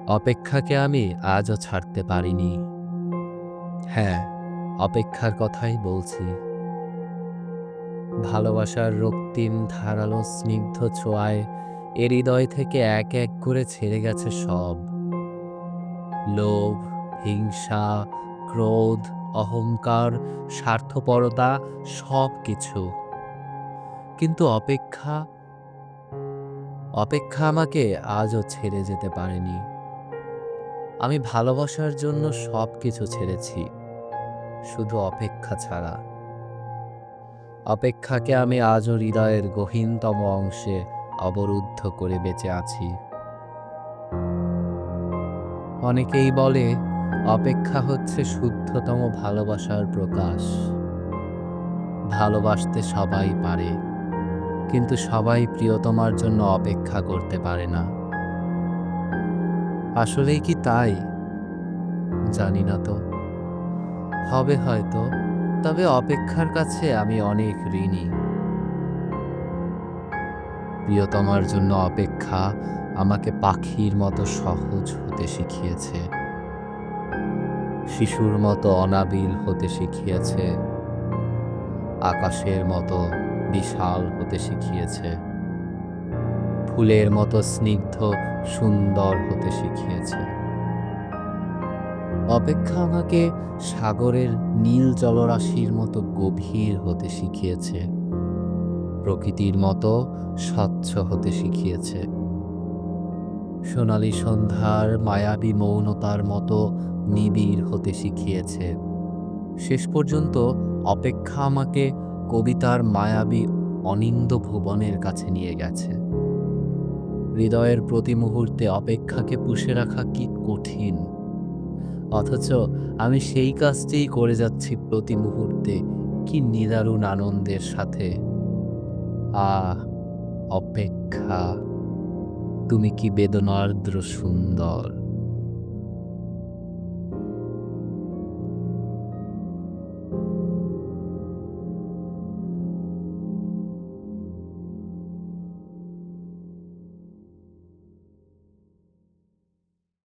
অপেক্ষাকে আমি আজও ছাড়তে পারিনি। হ্যাঁ, অপেক্ষার কথাই বলছি। ভালোবাসার রক্তিম ধারালো স্নিগ্ধ ছোঁয়ায় এ হৃদয় থেকে এক এক করে ছেড়ে গেছে সব। লোভ, হিংসা, ক্রোধ, অহংকার, স্বার্থপরতা সবকিছু। কিন্তু অপেক্ষা আমাকে আজও ছেড়ে যেতে পারেনি। আমি ভালোবাসার জন্য সবকিছু ছেড়েছি, শুধু অপেক্ষা ছাড়া। অপেক্ষাকে আমি আজও হৃদয়ের গহীনতম অংশে অবরুদ্ধ করে বেঁচে আছি। অনেকেই বলে অপেক্ষা হচ্ছে শুদ্ধতম ভালোবাসার প্রকাশ। ভালোবাসতে সবাই পারে, কিন্তু সবাই প্রিয়তমার জন্য অপেক্ষা করতে পারে না। আসলেই কি তাই? জানি না তো। হবে হয়তো, তবে অপেক্ষার কাছে আমি অনেক ঋণী। প্রিয়তমার জন্য অপেক্ষা আমাকে পাখির মতো সহজ হতে শিখিয়েছে, শিশুর মতো অনাবিল হতে শিখিয়েছে, আকাশের মতো বিশাল হতে শিখিয়েছে, ফুলের মতো স্নিগ্ধ সুন্দর হতে শিখিয়েছে। অপেক্ষা আমাকে সাগরের নীল জলরাশির মতো গভীর হতে শিখিয়েছে, প্রকৃতির মতো স্বচ্ছ হতে শিখিয়েছে, সোনালী সন্ধ্যার মায়াবী মৌনতার মতো নিবিড় হতে শিখিয়েছে। শেষ পর্যন্ত অপেক্ষা আমাকে কবিতার মায়াবী অনিন্দ্য ভুবনের কাছে নিয়ে গেছে। হৃদয়ের প্রতি মুহূর্তে অপেক্ষাকে পুষে রাখা কি কঠিন, অথচ আমি সেই কাজটিই করে যাচ্ছি প্রতি মুহূর্তে, কি নিদারুণ আনন্দের সাথে। আহ, অপেক্ষা, তুমি কি বেদনার্দ্র সুন্দর।